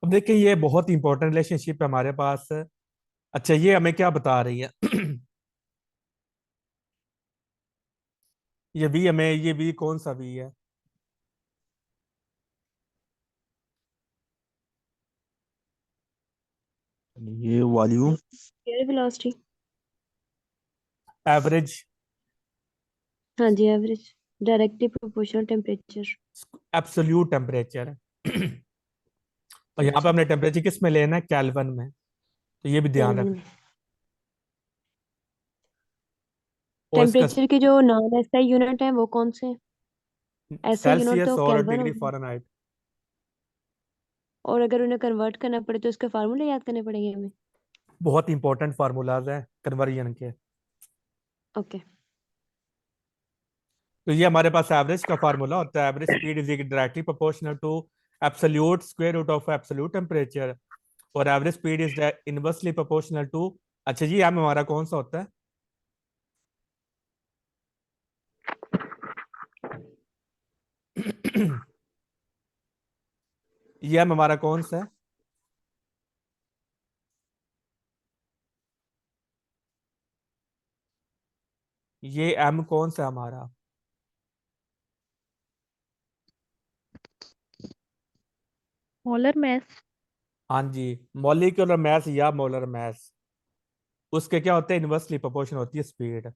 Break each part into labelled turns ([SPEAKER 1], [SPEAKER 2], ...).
[SPEAKER 1] अब देखिए ये बहुत इंपॉर्टेंट रिलेशनशिप है हमारे पास। अच्छा, ये हमें क्या बता रही है? ये वी कौन सा वी है?
[SPEAKER 2] ये वॉल्यूम।
[SPEAKER 3] Air velocity.
[SPEAKER 1] एवरेज।
[SPEAKER 3] हाँ जी, average. Directly proportional temperature.
[SPEAKER 1] Absolute temperature. और यहाँ पे
[SPEAKER 3] अच्छा।
[SPEAKER 1] हमने टेम्परेचर किस में लेना है? केल्विन में। तो ये भी ध्यान
[SPEAKER 3] केल्विन
[SPEAKER 1] रखना।
[SPEAKER 3] में।
[SPEAKER 1] और इसका
[SPEAKER 3] टेम्परेचर के जो नॉन एसआई यूनिट है वो कौन से हैं? एसआई यूनिट
[SPEAKER 1] सेल्सियस
[SPEAKER 3] तो
[SPEAKER 1] और
[SPEAKER 3] केल्विन
[SPEAKER 1] डिग्री
[SPEAKER 3] होगा।
[SPEAKER 1] फ़ारेनहाइट।
[SPEAKER 3] और अगर उन्हें कन्वर्ट करना पड़े तो उसके फार्मूले याद करने पड़ेंगे हमें।
[SPEAKER 1] बहुत इंपॉर्टेंट फार्मूलाज हैं कन्वर्जन के।
[SPEAKER 3] ओके।
[SPEAKER 1] तो ये हमारे पास एवरेज का फार्मूला होता है। Average speed is directly proportional to absolute square root of absolute temperature. और average speed is inversely proportional to. अच्छा जी, यहाँ में हमारा कौन सा होता है? ये हम हमारा कौन सा है? ये एम कौन सा है हमारा?
[SPEAKER 4] Molar math.
[SPEAKER 1] हाँ जी, मॉलिक्यूलर मास या मोलर मास। उसके क्या होते हैं? इनवर्सली प्रोपोर्शन होती है स्पीड।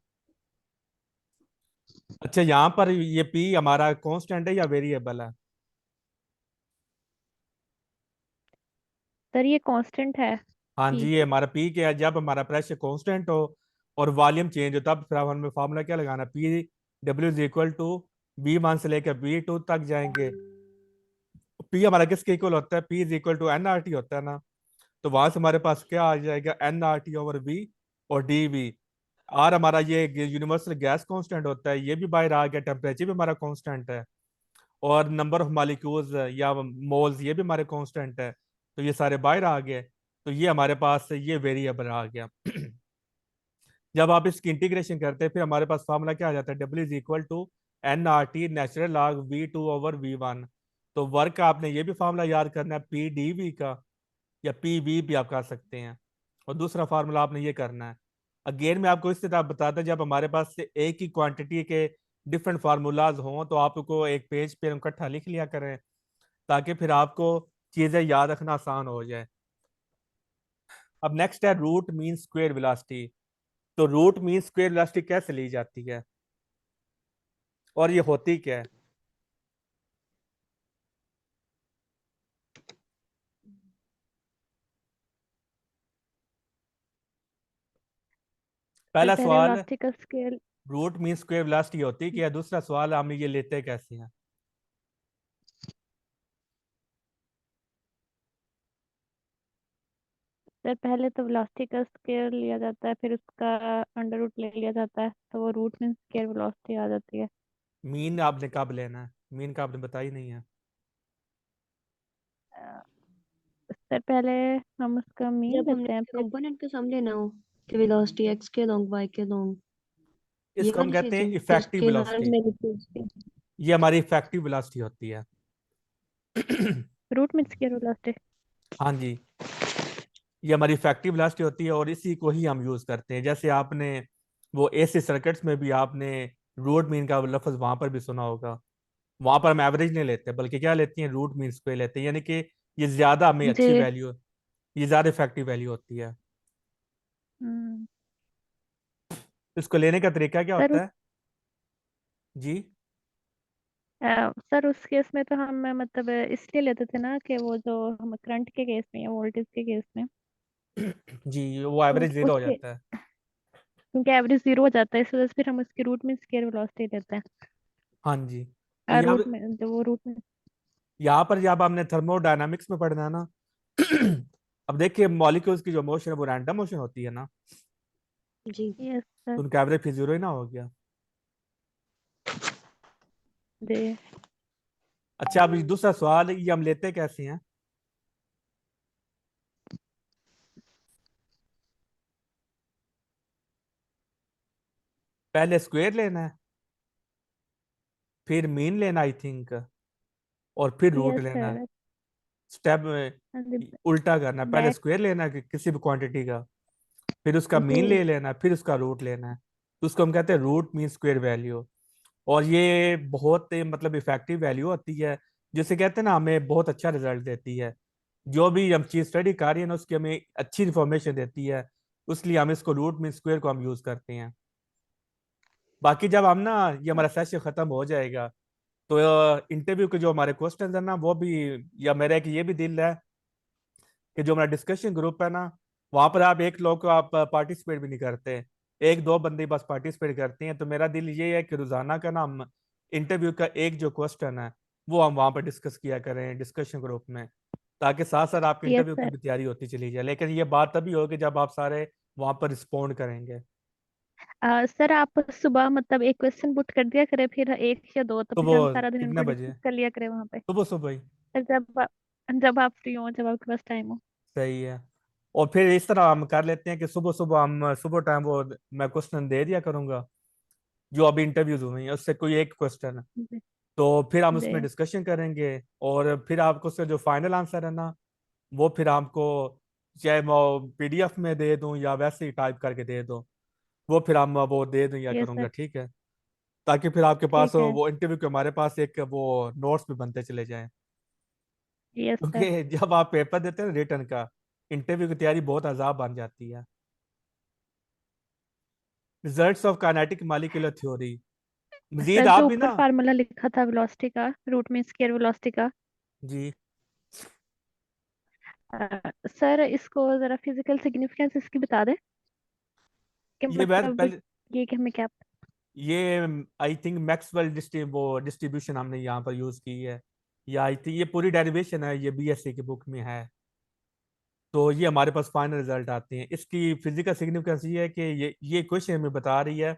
[SPEAKER 1] अच्छा, यहाँ पर ये पी हमारा कांस्टेंट है या वेरिएबल है?
[SPEAKER 4] सर ये कांस्टेंट है।
[SPEAKER 1] हाँ
[SPEAKER 4] पी।
[SPEAKER 1] जी, ये हमारा पी क्या है? जब हमारा प्रेशर कांस्टेंट हो और वॉल्यूम चेंज हो तब फिर हमें फार्मूला क्या लगाना? P W is equal to B 1 से लेकर बी 2 तक जाएंगे। पी हमारा किसके इक्वल होता है? P is equal to N R T होता है ना। तो वहां से हमारे पास क्या आ जाएगा? N R T over V और डी वी। आर हमारा ये यूनिवर्सल गैस कांस्टेंट होता है, ये भी बाहर आ गया। टेम्परेचर भी हमारा कांस्टेंट है। और नंबर ऑफ मॉलिक्यूल्स या मोल्स ये भी हमारे कांस्टेंट है। तो ये सारे बाहर आ गए। तो ये हमारे पास ये वेरिएबल आ गया। जब आप इसकी इंटीग्रेशन करते हैं फिर हमारे पास फार्मूला क्या आ जाता है? W is equal to N R T natural log V2 over V1। तो वर्क का आपने ये भी फार्मूला याद करना है, पी डी वी का, या पी वी भी आप कर सकते हैं। और दूसरा फार्मूला आपने ये करना है। अगेन मैं आपको इस तरह बताता जब हमारे पास से एक ही क्वांटिटी के डिफरेंट फार्मूलाज हों तो आपको एक पेज पे इकट्ठा लिख लिया करें, ताकि फिर आपको चीजें याद रखना आसान हो जाए। अब नेक्स्ट है रूट मीन स्क्वायर वेलोसिटी। तो रूट मीन स्क्वायर वेलोसिटी कैसे ली जाती है और ये होती क्या है?
[SPEAKER 4] सर
[SPEAKER 1] पहला
[SPEAKER 4] पहले
[SPEAKER 1] सवाल,
[SPEAKER 4] वेलोसिटी का scale.
[SPEAKER 1] Root mean square velocity होती क्या है? दूसरा सवाल, हम ये लेते कैसे हैं?
[SPEAKER 4] सर पहले तो वेलोसिटी का स्केल लिया जाता है, फिर उसका अंडर रूट ले लिया जाता है, तो वो रूट में स्केल वेलोसिटी आ जाती है।
[SPEAKER 1] मीन आपने कब लेना है? मीन का आपने बताया ही नहीं है।
[SPEAKER 4] अ, सर पहले हम उसका मीन
[SPEAKER 3] जब हमने
[SPEAKER 4] लेते हैं, फिर
[SPEAKER 3] कंपोनेंट का सम लेना हो कि वेलोसिटी एक्स के लॉन्ग वाई के लॉन्ग, ये
[SPEAKER 1] इसको हम
[SPEAKER 3] वाली
[SPEAKER 1] कहते हैं
[SPEAKER 3] चीजें फिर
[SPEAKER 1] इफेक्टिव
[SPEAKER 3] उसके हर
[SPEAKER 1] वेलोसिटी।
[SPEAKER 3] मॉलिक्यूल्स के।
[SPEAKER 1] ये हमारी इफेक्टिव वेलोसिटी होती है।
[SPEAKER 4] रूट में स्केल वेलोसिटी।
[SPEAKER 1] हाँ जी, ये हमारी इफेक्टिव वेलोसिटी होती है और इसी को ही हम यूज करते हैं। जैसे आपने वो एसी सर्किट्स में भी आपने रूट मीन का लफ्ज वहां पर भी सुना होगा। वहां पर हम एवरेज नहीं लेते बल्कि क्या लेते हैं? रूट मीन स्क्वायर लेते हैं, यानी कि ये ज्यादा हमें अच्छी
[SPEAKER 4] जी।
[SPEAKER 1] वैल्यू, ये ज्यादा इफेक्टिव वैल्यू होती है।
[SPEAKER 4] हम्म,
[SPEAKER 1] इसको लेने का तरीका क्या
[SPEAKER 4] सर
[SPEAKER 1] होता है जी?
[SPEAKER 4] सर उस केस में तो हम मतलब इसलिए लेते थे ना कि वो जो हम करंट के केस में या वोल्टेज के केस में,
[SPEAKER 1] जी, वो एवरेज जीरो हो
[SPEAKER 4] उसके
[SPEAKER 1] जाता है।
[SPEAKER 4] क्योंकि एवरेज जीरो हो जाता है, इस वजह से फिर हम उसकी रूट में स्केल वेलोसिटी लेते हैं।
[SPEAKER 1] हाँ जी। तो यहाँ
[SPEAKER 4] रूट में जो वो रूट में।
[SPEAKER 1] यहाँ पर जब हमने थर्मोडायनामिक्स में पढ़ना है ना, अब देखिए मॉलिक्यूल्स की जो मोशन है वो रैंडम मोशन होती है ना।
[SPEAKER 3] जी।
[SPEAKER 4] Yes sir.
[SPEAKER 1] तो उनका एवरेज फिर जीरो ही ना हो गया।
[SPEAKER 4] जी।
[SPEAKER 1] अच्छा, अब ये दूसरा सवाल है, ये हम लेते कैसे हैं? पहले स्क्वायर लेना है, फिर मीन लेना आई थिंक, और फिर रूट
[SPEAKER 4] यस
[SPEAKER 1] लेना है।
[SPEAKER 4] सर।
[SPEAKER 1] स्टेप
[SPEAKER 4] हाँ जी,
[SPEAKER 1] उल्टा करना है। पहले
[SPEAKER 4] बैक।
[SPEAKER 1] स्क्वायर लेना है किसी भी क्वांटिटी का, फिर उसका मीन ले लेना है, फिर उसका रूट लेना है। तो उसको हम कहते हैं रूट मीन स्क्वायर वैल्यू। और ये बहुत मतलब इफेक्टिव वैल्यू होती है, जिसे कहते हैं ना हमें बहुत अच्छा रिजल्ट देती है। जो भी हम चीज स्टडी कर रही है ना उसकी हमें अच्छी इन्फॉर्मेशन देती है, इसलिए हम इसको रूट मीन स्क्वायर को हम यूज करते हैं। बाकी जब हम ना ये हमारा सेशन खत्म हो जाएगा तो इंटरव्यू के जो हमारे क्वेश्चन है ना वो भी, या मेरा एक ये भी दिल है कि जो हमारा डिस्कशन ग्रुप है ना वहां पर आप एक लोग को आप पार्टिसिपेट भी नहीं करते, एक दो बंदे बस पार्टिसिपेट करते हैं। तो मेरा दिल ये है कि रोजाना का ना हम इंटरव्यू का एक जो क्वेश्चन है वो हम वहां पर डिस्कस किया करें डिस्कशन ग्रुप में, ताकि साथ साथ आपके
[SPEAKER 4] यस
[SPEAKER 1] इंटरव्यू की
[SPEAKER 4] सर।
[SPEAKER 1] भी तैयारी होती चली जाए। लेकिन ये बात तभी होगी जब आप सारे वहां पर रिस्पॉन्ड करेंगे।
[SPEAKER 4] सर आप सुबह मतलब एक क्वेश्चन पुट कर दिया करें, फिर एक या दो, तो
[SPEAKER 1] तो
[SPEAKER 4] फिर
[SPEAKER 1] वो
[SPEAKER 4] हम सारा दिन
[SPEAKER 1] कितने
[SPEAKER 4] उनको
[SPEAKER 1] बजे?
[SPEAKER 4] डिस्कस कर लिया करें वहाँ पे।
[SPEAKER 1] सुबह सुबह ही?
[SPEAKER 4] सर जब आप फ्री हो, जब आपके पास टाइम हो।
[SPEAKER 1] सही है। और फिर इस तरह हम कर लेते हैं कि सुबह सुबह हम सुबह टाइम वो मैं क्वेश्चन दे दिया करूंगा जो अभी इंटरव्यूज हुए हैं उससे कोई एक क्वेश्चन,
[SPEAKER 4] जी।
[SPEAKER 1] तो फिर हम उसमें
[SPEAKER 4] जी।
[SPEAKER 1] डिस्कशन करेंगे। और फिर आपको उसका जो फाइनल आंसर है ना वो फिर हमको चाहे मैं पीडीएफ में दे दूं या वैसे ही टाइप करके दे दूं, वो फिर हम वो दे दूं या
[SPEAKER 4] यस
[SPEAKER 1] करूंगा,
[SPEAKER 4] सर।
[SPEAKER 1] ठीक है? ताकि फिर आपके पास
[SPEAKER 4] ठीक है।
[SPEAKER 1] वो इंटरव्यू के हमारे पास एक वो नोट्स भी बनते चले जाएं।
[SPEAKER 4] Yes sir.
[SPEAKER 1] क्योंकि जब आप पेपर देते हैं रिटर्न का, इंटरव्यू की तैयारी बहुत अजाब बन जाती है। Results of kinetic molecular theory, Majid
[SPEAKER 4] sir जो
[SPEAKER 1] आप भी
[SPEAKER 4] ऊपर
[SPEAKER 1] ना।
[SPEAKER 4] फार्मूला लिखा था वेलोसिटी का, रूट मीन स्क्वायर वेलोसिटी का,
[SPEAKER 1] जी,
[SPEAKER 4] सर इसको जरा फिजिकल सिग्निफिकेंस इसकी बता दें कि
[SPEAKER 1] ये वैसे
[SPEAKER 4] मतलब
[SPEAKER 1] पहले
[SPEAKER 4] ये कि हमें क्या।
[SPEAKER 1] ये आई थिंक मैक्सवेल वो डिस्ट्रीब्यूशन हमने यहाँ पर यूज की है, या आई थिंक ये पूरी डेरिवेशन है, ये बीएससी की बुक में है। तो ये हमारे पास फाइनल रिजल्ट आते हैं। इसकी फिजिकल सिग्निफिकेंस ये है कि ये क्वेश्चन हमें बता रही है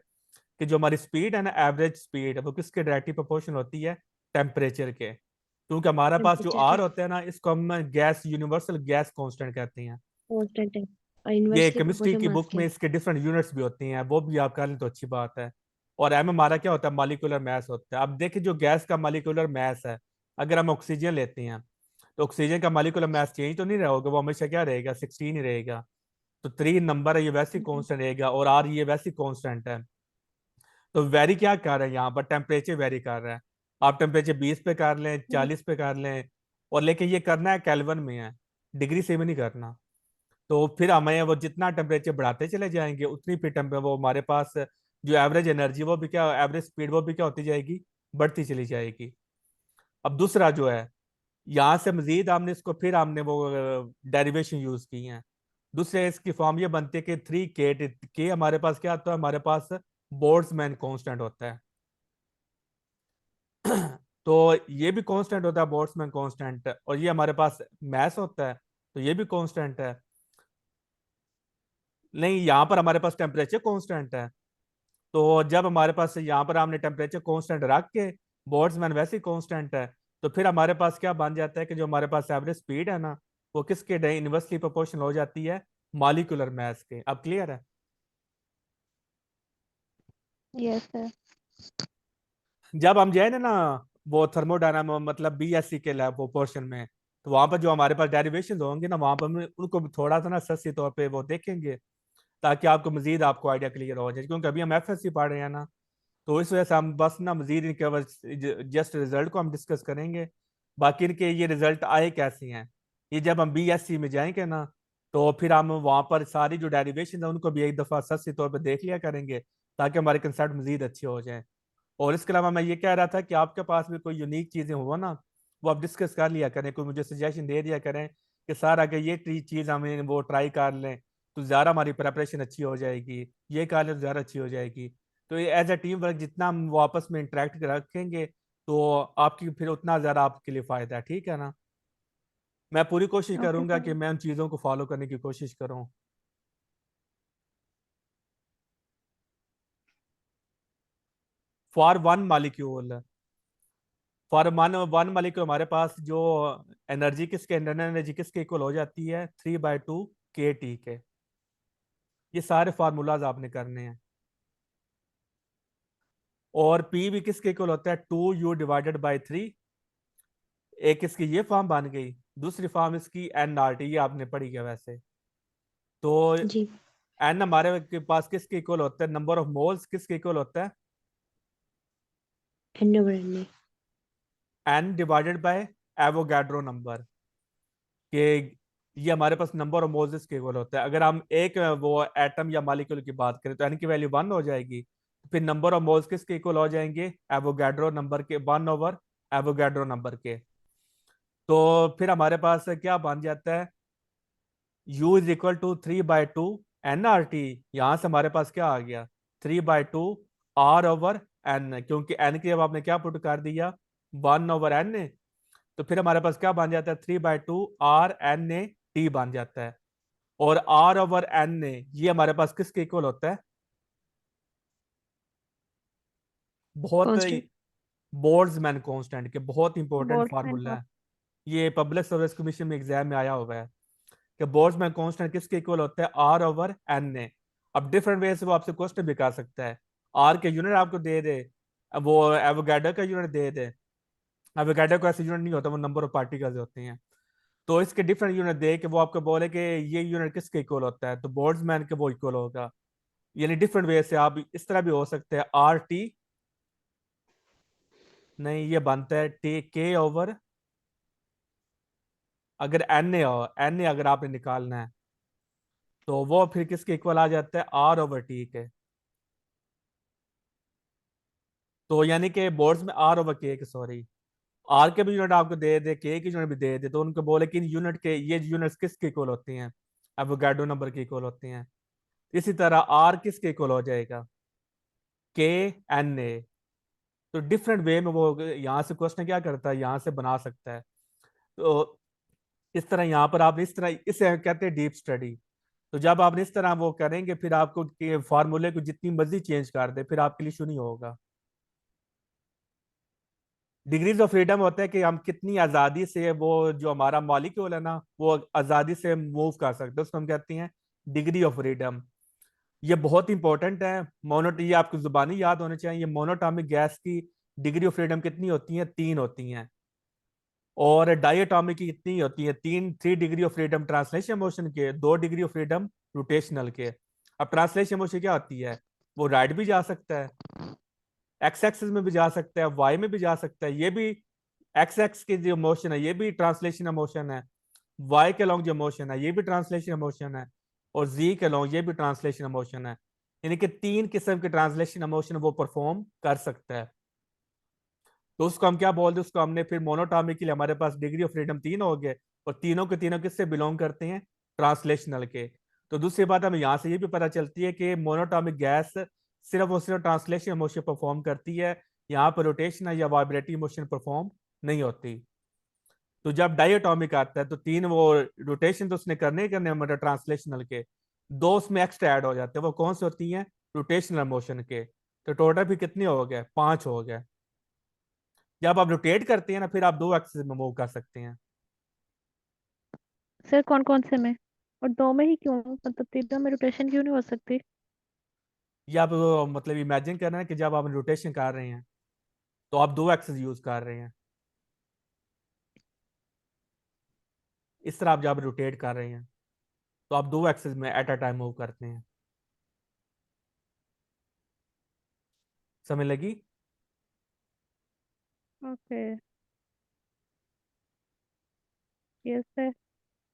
[SPEAKER 1] कि जो हमारी स्पीड है ना, एवरेज स्पीड वो किसके डायरेक्टली प्रोपोर्शनल होती है? टेम्परेचर के। क्योंकि हमारे पास जो
[SPEAKER 3] टेम्परेचर
[SPEAKER 1] आर
[SPEAKER 3] के
[SPEAKER 1] होता है ना इसको हम गैस यूनिवर्सल गैस कांस्टेंट कहते हैं।
[SPEAKER 3] कांस्टेंट है, और
[SPEAKER 1] ये
[SPEAKER 3] इनवर्सली
[SPEAKER 1] केमिस्ट्री
[SPEAKER 3] प्रोपोर्शनल
[SPEAKER 1] की
[SPEAKER 3] मास
[SPEAKER 1] बुक
[SPEAKER 3] के।
[SPEAKER 1] में इसके डिफरेंट यूनिट्स भी होती हैं, वो भी आप कर लें तो अच्छी बात है। और एम हमारा क्या होता है? मॉलिक्यूलर मास होता है। अब देखिए जो गैस का मॉलिक्यूलर मास है, अगर हम ऑक्सीजन लेते हैं तो ऑक्सीजन का मॉलिक्यूलर मास चेंज तो नहीं रहेगा, वो हमेशा क्या रहेगा? 16 ही रहेगा। तो 3 नंबर है ये वैसे कांस्टेंट रहेगा, और आर ये वैसे कांस्टेंट है। तो वेरी क्या कर रहे हैं यहाँ पर? टेम्परेचर वेरी कर रहा है। आप टेम्परेचर 20 पे कर लें, 40 पे कर लें, और लेकिन ये करना है केल्विन में है, डिग्री से भी नहीं करना। तो फिर हमें वो जितना टेम्परेचर बढ़ाते चले जाएंगे उतनी फिर टेम्परे वो हमारे पास जो एवरेज एनर्जी वो भी क्या, एवरेज स्पीड वो भी क्या होती जाएगी? बढ़ती चली जाएगी। अब दूसरा जो है, यहाँ से मजीद हमने इसको फिर हमने वो डेरिवेशन यूज की है। दूसरे इसकी फॉर्म ये बनती है कि 3 के हमारे पास क्या आता है? हमारे पास बोल्ट्जमैन कांस्टेंट होता है। तो ये भी कांस्टेंट होता है बोल्ट्जमैन कांस्टेंट, और ये हमारे पास मैस होता है, तो ये भी कांस्टेंट है। नहीं, यहाँ पर हमारे पास टेम्परेचर कांस्टेंट है। तो जब हमारे पास यहाँ पर हमने टेम्परेचर कांस्टेंट रख के बोल्ट्जमैन वैसे ही कांस्टेंट है, तो फिर हमारे पास क्या बन जाता है कि जो हमारे पास एवरेज स्पीड है ना वो किसके इनवर्सली प्रोपोर्शनल हो जाती है? मॉलिक्यूलर मास के। अब क्लियर है?
[SPEAKER 4] Yes sir.
[SPEAKER 1] जब हम जाए ना वो थर्मोडायनामो मतलब बीएससी के लैब वो पोर्शन में, तो वहां पर जो हमारे पास डेरिवेशन होंगे ना वहां पर हम उनको भी थोड़ा सा ना सस्ती तौर पे वो देखेंगे, ताकि आपको मजीद आपको आइडिया क्लियर हो जाए। क्योंकि अभी हम एफएससी पढ़ रहे हैं ना, तो इस वजह से हम बस ना मजीद इनके जस्ट रिजल्ट को हम डिस्कस करेंगे। बाकी इनके ये रिजल्ट आए कैसे हैं, ये जब हम बीएससी में जाएंगे ना तो फिर हम वहाँ पर सारी जो डेरिवेशन है उनको भी एक दफ़ा सस्ती तौर पर देख लिया करेंगे, ताकि हमारे कंसेप्ट मजीद अच्छे हो जाएं। और इसके अलावा मैं ये कह रहा था कि आपके पास भी कोई यूनिक चीज़ें हो ना वो आप डिस्कस कर लिया करें, कोई मुझे सजेशन दे दिया करें कि सर अगर ये चीज़ हमें वो ट्राई कर लें तो ज़्यादा हमारी प्रेपरेशन अच्छी हो जाएगी, ये कर लें तो ज़्यादा अच्छी हो जाएगी। तो ये एज ए टीम वर्क जितना हम वो आपस में इंटरेक्ट रखेंगे तो आपकी फिर उतना ज़्यादा आपके लिए फ़ायदा है, ठीक है ना? मैं पूरी कोशिश
[SPEAKER 4] ओके
[SPEAKER 1] करूंगा कि
[SPEAKER 4] सर।
[SPEAKER 1] मैं उन चीज़ों को फॉलो करने की कोशिश करूं। For one molecule, for one molecule हमारे पास जो एनर्जी किसके, इंटरनल एनर्जी किसके इक्वल हो जाती है? 3/2 KT के। ये सारे फार्मूलाज आपने करने हैं। और पी भी किसके इक्वल होता है? 2U/3। एक इसकी ये फॉर्म बन गई। दूसरी फॉर्म इसकी NRT, ये आपने पढ़ी है वैसे। तो
[SPEAKER 3] जी।
[SPEAKER 1] एन हमारे के पास किसके इक्वल होता है, नंबर ऑफ मोल्स किसके इक्वल होता है,
[SPEAKER 3] N over N A.
[SPEAKER 1] N divided by Avogadro number के। ये हमारे पास नंबर ऑफ मोल्स के इक्वल होता है। अगर हम एक वो एटम या मॉलिक्यूल की बात करें तो एन की वैल्यू 1 हो जाएगी, फिर नंबर ऑफ मोल्स किसके इक्वल हो जाएंगे, एवोगाड्रो नंबर के, 1 ओवर एवोगाड्रो नंबर के। तो फिर हमारे पास क्या बन जाता है, U is equal to 3/2 NRT। यहां से हमारे पास क्या आ गया, 3/2 R ओवर N, क्योंकि N की जब आपने क्या पुट कर दिया, 1 ओवर N, तो फिर हमारे पास क्या बन जाता है, 3/2 RNA T बन जाता है। और R ओवर N ये हमारे पास किसके इक्वल होता है, बहुत
[SPEAKER 3] कांस्टेंट।
[SPEAKER 1] बोल्ट्जमैन कांस्टेंट के, बहुत इंपॉर्टेंट
[SPEAKER 4] बोल्ट्जमैन
[SPEAKER 1] फार्मूला
[SPEAKER 4] का।
[SPEAKER 1] है। ये पब्लिक सर्विस कमीशन में एग्जाम में आया हुआ है कि बोल्ट्जमैन कांस्टेंट किसके इक्वल होता है, R ओवर NA। अब डिफरेंट वे से वो आपसे क्वेश्चन भी कर सकता है, R के यूनिट आपको दे दे, अब वो एवोगाड्रो का यूनिट दे दे। एवोगाड्रो का ऐसे यूनिट नहीं होता, वो नंबर ऑफ पार्टिकल्स होते हैं। तो इसके डिफरेंट यूनिट दे के वो आपको बोले कि ये यूनिट किसके इक्वल होता है, तो बोल्ट्जमैन के वो इक्वल होगा। यानी डिफरेंट वे से आप इस तरह भी हो सकते हैं, RT, नहीं ये बनता है K ओवर, अगर NA हो, NA अगर आपने निकालना है तो वो फिर किसके इक्वल आ जाता है, R ओवर T के। तो यानी कि बोर्ड्स में R ओवर K के, सॉरी, R के भी यूनिट आपको दे दे, K की यूनिट भी दे दे, तो उनको बोले कि इन यूनिट के ये यूनिट्स किसके इक्वल होती हैं, एवोगाड्रो नंबर के इक्वल होती हैं। इसी तरह R किसके इक्वल हो जाएगा, KNA। तो डिफरेंट वे में वो यहाँ से क्वेश्चन क्या करता है, यहाँ से बना सकता है। तो इस तरह यहाँ पर आप इस तरह, इसे कहते हैं डीप स्टडी। तो जब आप इस तरह वो करेंगे, फिर आपको फार्मूले को जितनी मर्जी चेंज कर दे, फिर आपके लिए इशू नहीं होगा। डिग्रीज ऑफ फ्रीडम होता है कि हम कितनी आज़ादी से वो जो हमारा मॉलिक्यूल है ना, वो आज़ादी से मूव कर सकते हैं, उसको हम कहते हैं डिग्री ऑफ फ्रीडम। ये बहुत इंपॉर्टेंट है। ये आपको जुबानी याद होने चाहिए, ये मोनोटॉमिक गैस की डिग्री ऑफ फ्रीडम कितनी होती है, 3 होती हैं। और डायटोमिक की कितनी होती है, 3 degree of freedom translation motion के, 2 डिग्री ऑफ फ्रीडम रोटेशनल के। अब ट्रांसलेशन मोशन क्या होती है, वो राइट भी जा सकता है, एक्स एक्सिस में भी जा सकता है, वाई में भी जा सकता है। ये भी एक्स एक्स की जो मोशन है, ये भी ट्रांसलेशन मोशन है। वाई के लॉन्ग जो मोशन है, ये भी ट्रांसलेशन मोशन है। और जी के लॉन्ग, ये भी ट्रांसलेशन मोशन है। यानी कि 3 किस्म के ट्रांसलेशन मोशन वो परफॉर्म कर सकता है। तो उसको हम क्या बोलते हैं, उसको हमने फिर मोनोटॉमिक के लिए हमारे पास डिग्री ऑफ फ्रीडम 3 हो गए, और तीनों के तीनों किससे बिलोंग करते हैं, ट्रांसलेशनल के। तो दूसरी बात हमें यहाँ से ये भी पता चलती है कि मोनोटॉमिक गैस सिर्फ और सिर्फ ट्रांसलेशन मोशन परफॉर्म करती है, यहाँ पर रोटेशन या वाइब्रेटिंग मोशन परफॉर्म नहीं होती। तो जब डायटोमिक आता है तो 3 वो रोटेशन तो उसने करने ही करने हैं, मतलब ट्रांसलेशनल के, 2 उसमें एक्स्ट्रा ऐड हो जाते हैं। वो कौन से होती हैं, रोटेशनल मोशन के। तो टोटल भी कितने हो गए, 5 हो गए। जब आप रोटेट करते हैं ना, फिर आप 2 एक्सिस में मूव कर सकते हैं।
[SPEAKER 4] सर कौन कौन से में? और दो में ही क्यों, मतलब तीनों में रोटेशन क्यों नहीं हो सकती?
[SPEAKER 1] ये आप मतलब इमेजिन कर रहे हैं कि जब आप रोटेशन कर रहे हैं तो आप 2 एक्सिस यूज कर रहे हैं। इस तरह आप जब रोटेट कर रहे हैं तो आप 2 एक्सिस में एट अ टाइम मूव करते हैं। समझ लगी।
[SPEAKER 4] ओके। Yes sir.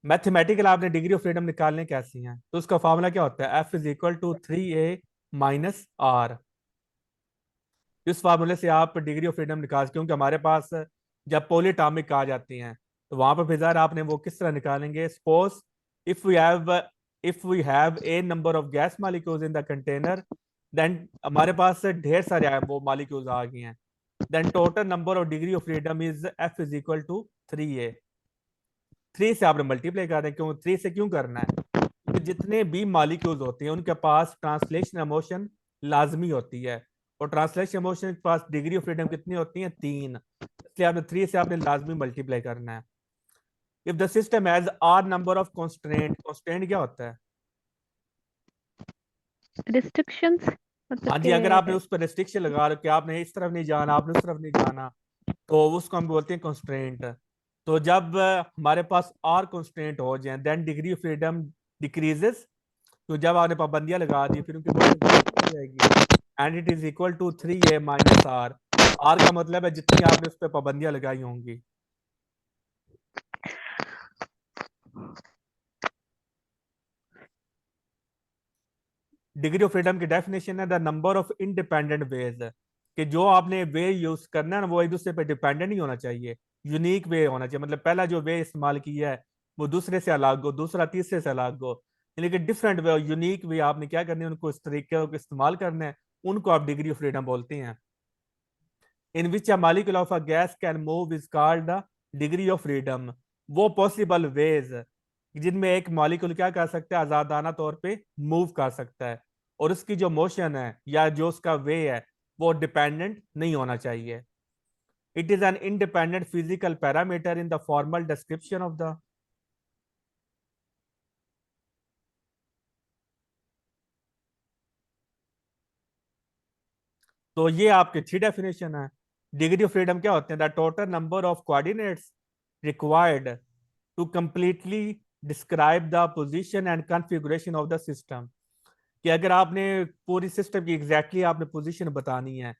[SPEAKER 1] मैथमेटिकल आपने डिग्री ऑफ फ्रीडम निकालने कैसी है, तो उसका फॉर्मूला क्या होता है, F is equal to 3A - R। इस फार्मूले से आप डिग्री ऑफ फ्रीडम निकाल, क्योंकि हमारे पास जब पॉलीटॉमिक आ जाती हैं तो वहां पर फिर आपने वो किस तरह निकालेंगे, suppose if we have if we have a number of gas molecules in the container, then हमारे पास ढेर सारे वो मॉलिक्यूल्स आ गए हैं, then total number of degree of freedom is F is equal to 3A। 3 से आपने मल्टीप्लाई कर रहे हैं, क्यों 3 से क्यों करना है, क्योंकि जितने भी मॉलिक्यूल्स होते हैं उनके पास ट्रांसलेशन मोशन लाजमी होती है, और ट्रांसलेशन मोशन के पास डिग्री ऑफ फ्रीडम कितनी होती है, 3। इसलिए आपने 3 से आपने लाजमी मल्टीप्लाई करना है। If the system has R number of constant, constant क्या होता है,
[SPEAKER 4] रिस्ट्रिक्शंस, मतलब
[SPEAKER 1] हाँ जी, अगर आपने
[SPEAKER 4] के।
[SPEAKER 1] उस पर रिस्ट्रिक्शन लगा रखी, आपने इस तरफ नहीं जाना, आपने उस तरफ नहीं जाना, तो उसको हम बोलते हैं कॉन्स्ट्रेंट। तो जब हमारे पास आर कांस्टेंट हो जाए then degree of freedom decreases. तो जब आपने पाबंदियां लगा दी फिर उनकी मोशन हो जाएगी, and it is equal to 3a minus R. R का मतलब है जितनी आपने उस पर पाबंदियां लगाई होंगी। डिग्री ऑफ फ्रीडम की डेफिनेशन है the number of independent ways, कि जो आपने वे यूज करना है ना वो एक दूसरे पे डिपेंडेंट नहीं होना चाहिए, यूनिक वे होना चाहिए। मतलब पहला जो वे इस्तेमाल किया है वो दूसरे से अलग हो, दूसरा तीसरे से अलग हो, लेकिन डिफरेंट वे, यूनिक वे आपने क्या करने है उनको इस तरीके को इस्तेमाल करना है, उनको आप डिग्री ऑफ फ्रीडम बोलते हैं। In which a molecule of a gas can move is called the degree of freedom. वो पॉसिबल वेज जिनमें एक मॉलिक्यूल क्या कर सकता है, आजादाना तौर पे मूव कर सकता है, और उसकी जो मोशन है या जो उसका वे है वो डिपेंडेंट नहीं होना चाहिए। It is an independent physical parameter in the formal description of the. तो ये आपके 3 डेफिनेशन है। डिग्री ऑफ फ्रीडम क्या होते हैं, the total number of coordinates required to completely describe the position and configuration of the system. कि अगर आपने पूरी सिस्टम की एग्जैक्टली आपने पोजीशन बतानी है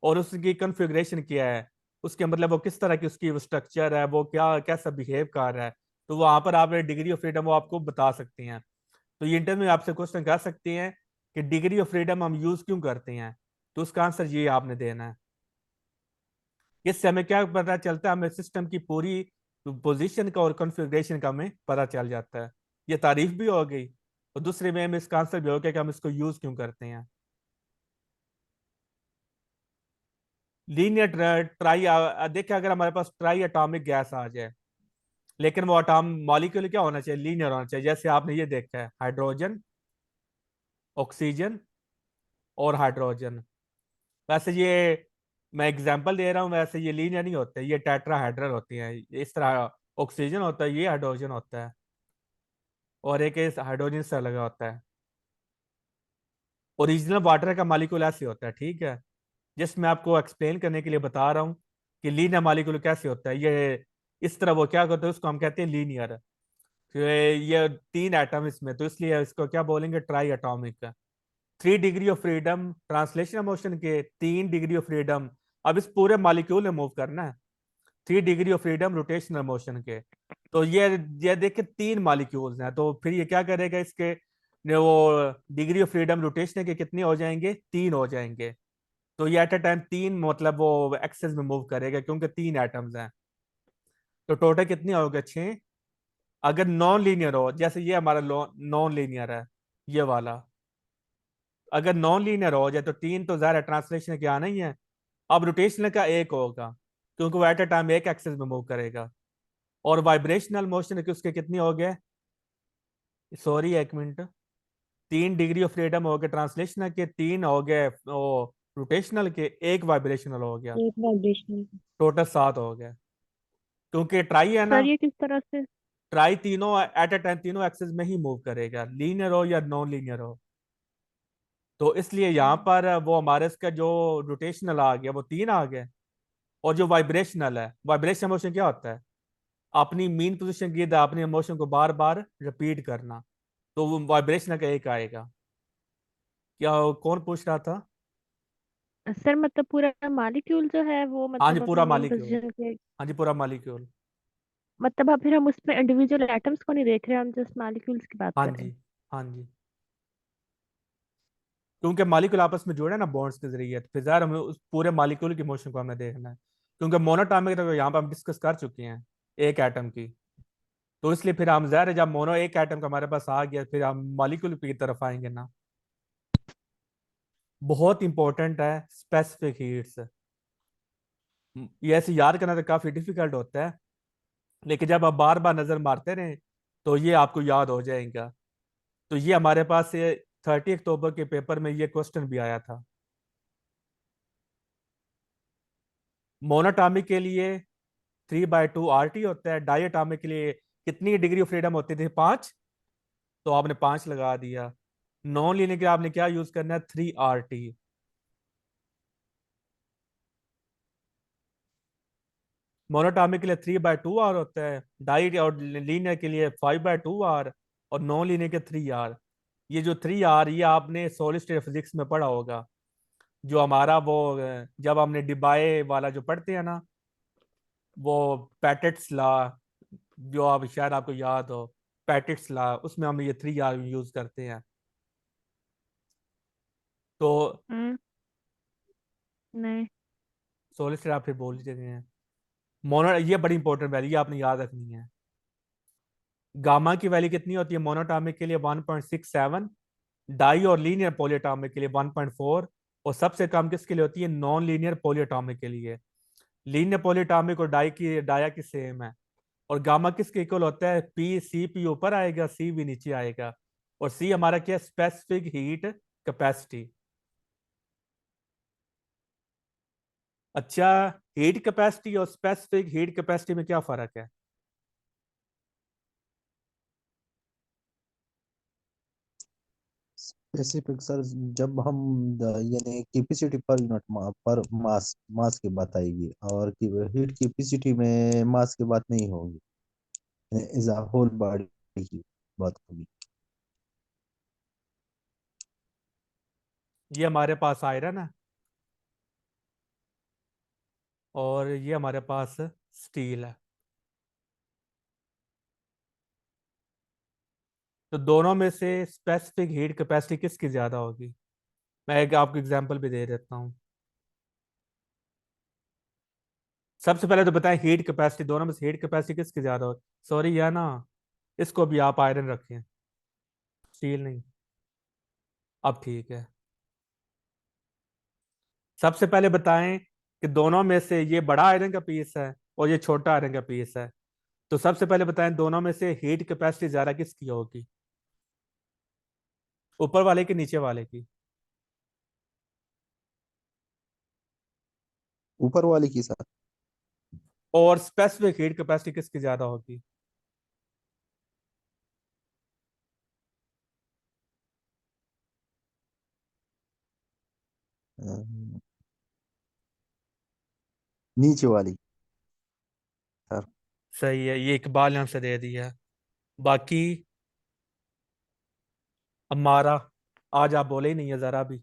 [SPEAKER 1] और उसकी कॉन्फ़िगरेशन क्या है, उसके मतलब वो किस तरह की उसकी स्ट्रक्चर है, वो क्या कैसा बिहेव कर रहा है, तो वहां पर आप डिग्री ऑफ फ्रीडम वो आपको बता सकते हैं। तो ये इंटरव्यू में आपसे क्वेश्चन कर सकते हैं कि डिग्री ऑफ फ्रीडम हम यूज क्यों करते हैं, तो उसका आंसर ये आपने देना है। इससे हमें क्या पता चलता है, हमें सिस्टम की पूरी पोजीशन का और कॉन्फ़िगरेशन का हमें पता चल जाता है। ये तारीफ भी हो गई, और दूसरे में हमें इसका आंसर भी हो गया कि हम इसको यूज क्यों करते हैं। लीनियर ट्राई, देखिए अगर हमारे पास ट्राई एटॉमिक गैस आ जाए, लेकिन वो एटॉम मॉलिक्यूल क्या होना चाहिए, लीनियर होना चाहिए। जैसे आपने ये देखा है हाइड्रोजन, ऑक्सीजन और हाइड्रोजन। वैसे ये मैं एग्जांपल दे रहा हूँ, वैसे ये लीनियर नहीं होते, ये टेट्राहाइड्रल होती हैं। इस तरह ऑक्सीजन होता है, ये हाइड्रोजन होता है, और एक इस हाइड्रोजन से लगा होता है। ओरिजिनल वाटर का मॉलिक्यूल ऐसे होता है, ठीक है। जिसमें आपको एक्सप्लेन करने के लिए बता रहा हूँ कि लीनियर मॉलिक्यूल कैसे होता है। ये इस तरह वो क्या करते हैं, उसको हम कहते हैं लीनियर। ये 3 एटम इसमें, तो इसलिए इसको क्या बोलेंगे, try atomic. 3 degree of freedom translational motion के, 3 डिग्री ऑफ फ्रीडम अब इस पूरे मॉलिक्यूल में मूव करना है। 3 degree of freedom rotational motion के। तो ये देखिए 3 मॉलिक्यूल्स हैं, तो फिर ये क्या करेगा, इसके वो डिग्री ऑफ फ्रीडम रोटेशन के कितने हो जाएंगे, 3 हो जाएंगे। तो ये एट अ टाइम 3 मतलब वो एक्सेस में मूव करेगा क्योंकि 3 एटम्स हैं। तो टोटल कितने हो गए, 6। अगर नॉन लीनियर हो, जैसे ये हमारा नॉन लीनियर है ये वाला, अगर नॉन लीनियर हो जाए तो 3 तो ज़ाहिर है ट्रांसलेशन के आना ही है। अब रोटेशनल का एक होगा क्योंकि वो एट अ टाइम एक एक्सेस में मूव करेगा। और वाइब्रेशनल मोशन के उसके कितने हो गए, सॉरी एक मिनट, 3 डिग्री ऑफ फ्रीडम हो गए ट्रांसलेशनल के, 3 हो गए रोटेशनल के, एक वाइब्रेशनल हो गया।
[SPEAKER 3] एक वाइब्रेशनल।
[SPEAKER 1] टोटल 7 हो गए, क्योंकि ट्राई है ना।
[SPEAKER 4] सर ये किस तरह से?
[SPEAKER 1] ट्राई तीनों एट अ टाइम तीनों एक्सेस में ही मूव करेगा, लीनियर हो या नॉन लीनियर हो। तो इसलिए यहाँ पर वो हमारे इसका जो रोटेशनल आ गया वो 3 आ गए। और जो वाइब्रेशनल है, वाइब्रेशन मोशन क्या होता है, अपनी मीन पोजीशन की अपने मोशन को बार बार रिपीट करना, तो वो वाइब्रेशनल का एक आएगा। क्या कौन पूछ रहा था?
[SPEAKER 4] सर मतलब पूरा मॉलिक्यूल जो है वो
[SPEAKER 1] हाँ जी
[SPEAKER 4] मतलब अपनी
[SPEAKER 1] पूरा
[SPEAKER 4] मेन
[SPEAKER 1] मालिक्यूल।
[SPEAKER 4] पोजीशन के,
[SPEAKER 1] हाँ जी पूरा मालिक्यूल।
[SPEAKER 4] मतलब अब फिर हम उसमें इंडिविजुअल एटम्स को नहीं देख रहे, हम जस्ट मॉलिक्यूल्स की बात
[SPEAKER 1] हाँ
[SPEAKER 4] कर रहे
[SPEAKER 1] जी।
[SPEAKER 4] हैं।
[SPEAKER 1] हाँ जी, क्योंकि मालिक्यूल आपस में जुड़े ना बॉन्ड्स के जरिए, तो फिर ज़ाहिर हमें उस पूरे मालिक्यूल की मोशन को हमें देखना है। क्योंकि मोनोटॉमिक तो यहाँ पर हम डिस्कस कर चुके हैं एक एटम की, तो इसलिए फिर हम ज़ाहिर है जब मोनो एक एटम का हमारे पास आ गया फिर हम मॉलिक्यूल की तरफ आएंगे ना। बहुत इंपॉर्टेंट है स्पेसिफिक हीट्स। ये ऐसे याद करना तो काफी डिफिकल्ट होता है, लेकिन जब आप बार बार नजर मारते रहें तो ये आपको याद हो जाएगा। तो ये हमारे पास ये 30 अक्टूबर के पेपर में ये क्वेश्चन भी आया था। मोनोटॉमिक के लिए 3/2 RT होता है, डायटॉमिक के लिए कितनी डिग्री ऑफ फ्रीडम होती थी, 5। तो आपने 5 लगा दिया। नॉन लीनियर के लिए आपने क्या यूज करना है, 3 RT। मोनोटॉमिक के लिए 3/2 आर होता है, डाई और लीनियर के लिए 5/2 आर, और नॉन लीनियर के 3 आर। ये जो 3 आर, ये आपने सॉलिड स्टेट फिजिक्स में पढ़ा होगा। जो हमारा वो जब हमने डिबाए वाला जो पढ़ते हैं ना, वो पैटेट्स ला, जो आप शायद आपको याद हो, पैटेट्स ला, उसमें हम ये 3 आर यूज करते हैं। तो
[SPEAKER 4] हम्म। नहीं।
[SPEAKER 1] सॉलिड स्टेट आप फिर बोल लीजिए हैं। मोनो, ये बड़ी इंपॉर्टेंट वैल्यू, ये आपने याद रखनी है। गामा की वैल्यू कितनी होती है मोनोटॉमिक के लिए? 1.67। डाई और लीनियर पॉलीएटॉमिक के लिए 1.4। और सबसे कम किसके लिए होती है? नॉन लीनियर पॉलीएटॉमिक के लिए। लीनियर पॉलीएटॉमिक और डाया की सेम है। और गामा किसके इक्वल होता है? पी सी, पी ऊपर आएगा, सी भी नीचे आएगा। और सी हमारा क्या है? Specific heat capacity. अच्छा, हीट कैपेसिटी और स्पेसिफिक हीट कैपेसिटी में क्या फर्क है?
[SPEAKER 2] स्पेसिफिक सर, जब हम यानी कैपेसिटी पर यूनिट पर मास मास की बात आएगी, और हीट कैपेसिटी में मास की बात नहीं होगी, इज अ होल बॉडी की बात होगी।
[SPEAKER 1] ये हमारे पास आयरन है, और ये हमारे पास स्टील है। तो दोनों में से स्पेसिफिक हीट कैपेसिटी किसकी ज्यादा होगी? मैं एक आपको एग्जांपल भी दे देता हूँ। सबसे पहले तो बताएं, हीट कैपेसिटी दोनों में से हीट कैपेसिटी किसकी ज्यादा होगी? सॉरी, या ना, इसको भी आप आयरन रखें, स्टील नहीं। अब ठीक है। सबसे पहले बताएं कि दोनों में से ये बड़ा आयरन का पीस है और ये छोटा आयरन का पीस है। तो सबसे पहले बताएं, दोनों में से हीट कैपेसिटी ज्यादा किसकी होगी? ऊपर वाले की, नीचे वाले की?
[SPEAKER 2] ऊपर वाले की सर।
[SPEAKER 1] और स्पेसिफिक हीट कैपेसिटी किसकी ज्यादा होगी?
[SPEAKER 2] अ, नीचे वाली सर।
[SPEAKER 1] सही है, ये इकबाल ने हमसे दे दिया। बाकी हमारा, आज आप बोले ही नहीं है जरा भी।